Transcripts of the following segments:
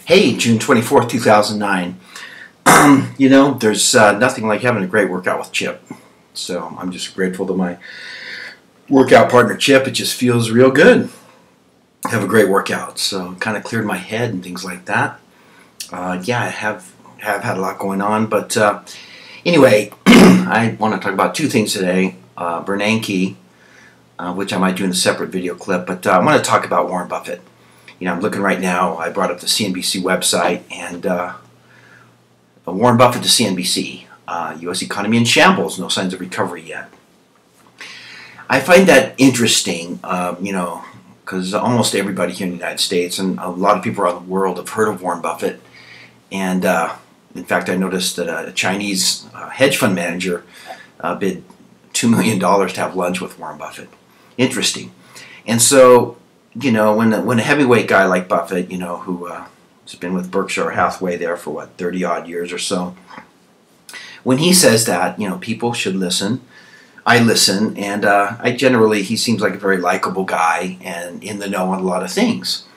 Hey, June 24th, 2009. There's nothing like having a great workout with Chip. So I'm just grateful to my workout partner, Chip. It just feels real good. Have a great workout. So kind of cleared my head and things like that. I have had a lot going on. But anyway, I want to talk about two things today. Bernanke, which I might do in a separate video clip. But I want to talk about Warren Buffett. I'm looking right now. I brought up the CNBC website, and Warren Buffett to CNBC, U.S. economy in shambles, no signs of recovery yet. I find that interesting, because almost everybody here in the United States and a lot of people around the world have heard of Warren Buffett. And in fact, I noticed that a Chinese hedge fund manager bid $2 million to have lunch with Warren Buffett. Interesting. And so, when a heavyweight guy like Buffett, who has been with Berkshire Hathaway there for 30-odd years or so, when he says that, people should listen. I listen, and he seems like a very likable guy and in the know on a lot of things.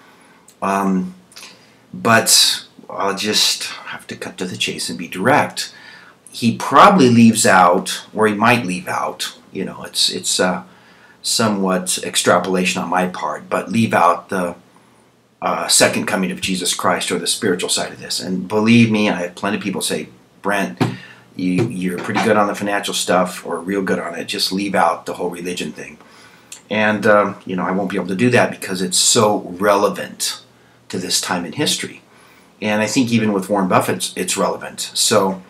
But I'll just have to cut to the chase and be direct. He probably leaves out, or he might leave out, it's somewhat extrapolation on my part, but leave out the second coming of Jesus Christ or the spiritual side of this. And believe me, I have plenty of people say, Brent, you're pretty good on the financial stuff or real good on it. Just leave out the whole religion thing. And, I won't be able to do that because it's so relevant to this time in history. And I think even with Warren Buffett, it's relevant. So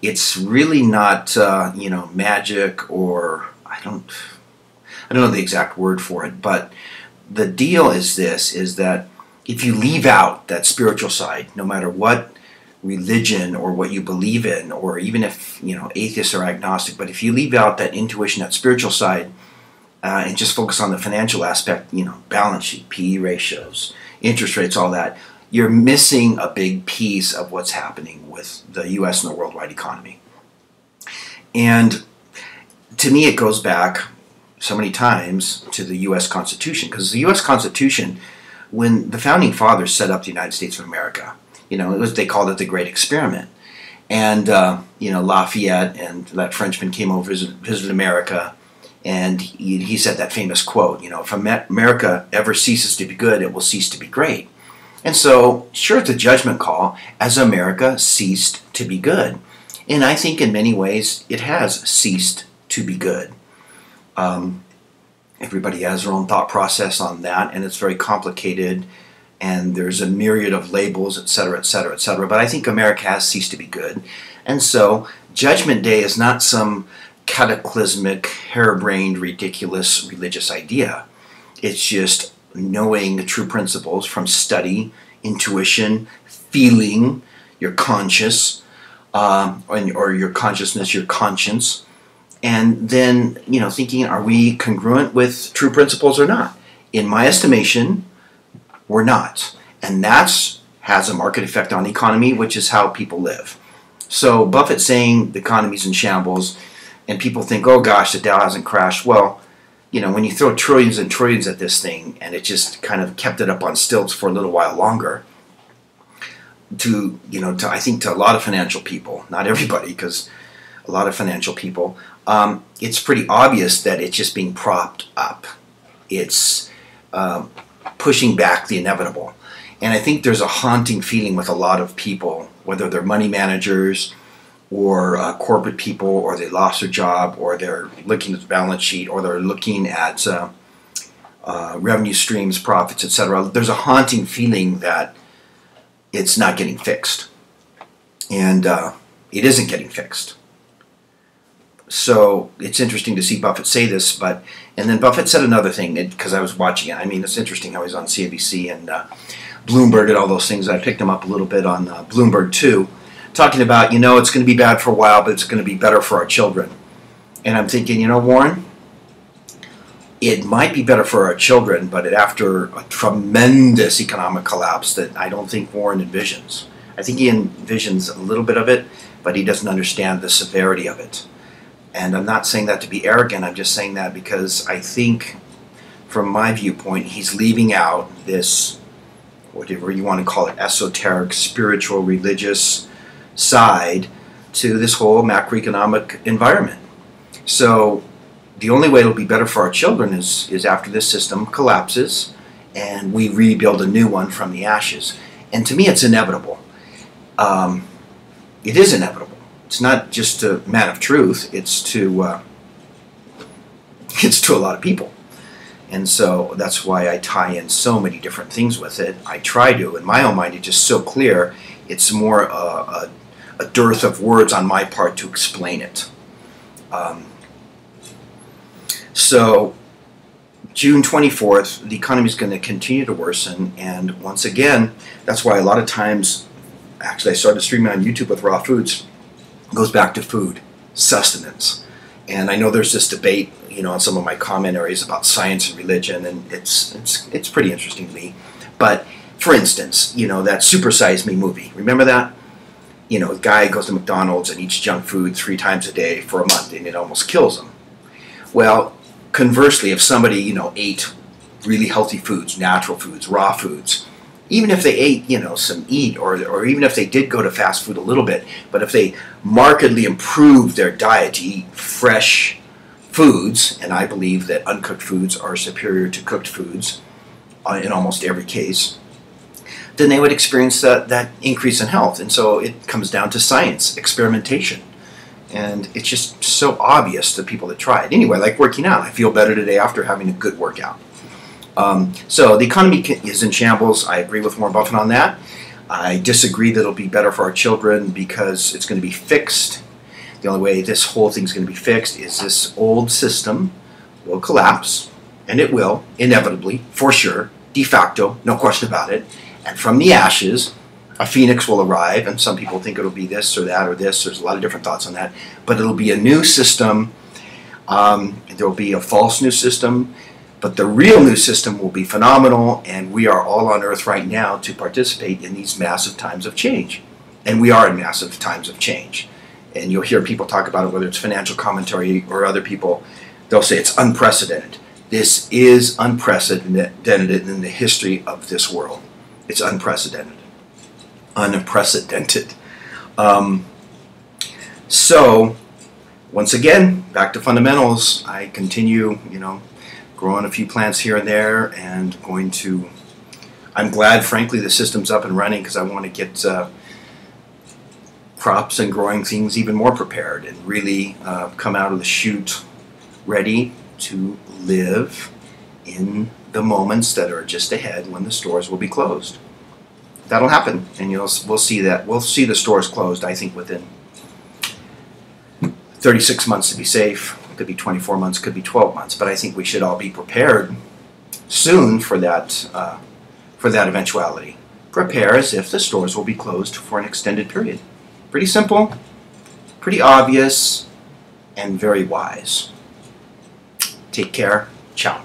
it's really not, magic or I don't know the exact word for it, but the deal is that if you leave out that spiritual side, no matter what religion or what you believe in, or even if, atheists or agnostic, but if you leave out that intuition, that spiritual side, and just focus on the financial aspect, balance sheet, PE ratios, interest rates, all that, you're missing a big piece of what's happening with the U.S. and the worldwide economy. And to me, it goes back so many times to the U.S. Constitution, because the U.S. Constitution, when the founding fathers set up the United States of America, they called it the Great Experiment, and Lafayette and that Frenchman came over, visited America, and he said that famous quote, if America ever ceases to be good, it will cease to be great. And so, sure, it's a judgment call as America ceased to be good, and I think in many ways it has ceased to be good. Everybody has their own thought process on that, and it's very complicated, and there's a myriad of labels, etc., etc., etc. But I think America has ceased to be good, and so Judgment Day is not some cataclysmic, harebrained, ridiculous religious idea. It's just knowing the true principles from study, intuition, feeling, your conscious, or your consciousness, your conscience. And then, thinking, are we congruent with true principles or not? In my estimation, we're not. And that has a market effect on the economy, which is how people live. So Buffett saying the economy's in shambles, and people think, oh gosh, the Dow hasn't crashed. Well, when you throw trillions and trillions at this thing, and it just kind of kept it up on stilts for a little while longer, I think to a lot of financial people, not everybody, because a lot of financial people, it's pretty obvious that it's just being propped up. It's pushing back the inevitable. And I think there's a haunting feeling with a lot of people, whether they're money managers or corporate people, or they lost their job, or they're looking at the balance sheet, or they're looking at revenue streams, profits, etc. There's a haunting feeling that it's not getting fixed. And it isn't getting fixed. So it's interesting to see Buffett say this, and then Buffett said another thing, because I was watching it. I mean, it's interesting how he's on CNBC and Bloomberg and all those things. I picked him up a little bit on Bloomberg too, talking about, it's going to be bad for a while, but it's going to be better for our children. And I'm thinking, Warren, it might be better for our children, but after a tremendous economic collapse that I don't think Warren envisions. I think he envisions a little bit of it, but he doesn't understand the severity of it. And I'm not saying that to be arrogant, I'm just saying that because I think, from my viewpoint, he's leaving out this whatever you want to call it, esoteric, spiritual, religious side to this whole macroeconomic environment. So the only way it'll be better for our children is after this system collapses and we rebuild a new one from the ashes. And to me, it's inevitable. It is inevitable. It's not just a man of truth. It's to a lot of people. And so that's why I tie in so many different things with it. I try to. In my own mind, it's just so clear. It's more a dearth of words on my part to explain it. So June 24th, the economy is going to continue to worsen. And once again, that's why a lot of times, actually I started streaming on YouTube with raw foods. It goes back to food, sustenance. And I know there's this debate, you know, on some of my comment areas about science and religion, and it's pretty interesting to me. But for instance, you know, that Super Size Me movie, remember that? You know, a guy goes to McDonald's and eats junk food 3 times a day for a month, and it almost kills him. Well, conversely, if somebody, you know, ate really healthy foods, natural foods, raw foods, even if they ate, you know, some meat, or even if they did go to fast food a little bit, but if they markedly improved their diet to eat fresh foods, and I believe that uncooked foods are superior to cooked foods in almost every case, then they would experience that increase in health. And so it comes down to science, experimentation. And it's just so obvious to people that try it. Anyway, like working out. I feel better today after having a good workout. So the economy is in shambles. I agree with Warren Buffett on that. I disagree that it'll be better for our children because it's going to be fixed. The only way this whole thing's going to be fixed is this old system will collapse, and it will, inevitably, for sure, de facto, no question about it. And from the ashes, a phoenix will arrive, and some people think it'll be this or that or this. There's a lot of different thoughts on that. But it'll be a new system. There'll be a false new system. But the real new system will be phenomenal, and we are all on earth right now to participate in these massive times of change. And we are in massive times of change. And you'll hear people talk about it, whether it's financial commentary or other people. They'll say it's unprecedented. This is unprecedented in the history of this world. It's unprecedented. Unprecedented. So, once again, back to fundamentals. I continue, you know, growing a few plants here and there, and I'm glad, frankly, the system's up and running, because I want to get crops and growing things even more prepared and really come out of the chute ready to live in the moments that are just ahead when the stores will be closed. That'll happen, and we'll see that. We'll see the stores closed, I think, within 36 months to be safe. It could be 24 months, could be 12 months, but I think we should all be prepared soon for that eventuality. Prepare as if the stores will be closed for an extended period. Pretty simple, pretty obvious, and very wise. Take care. Ciao.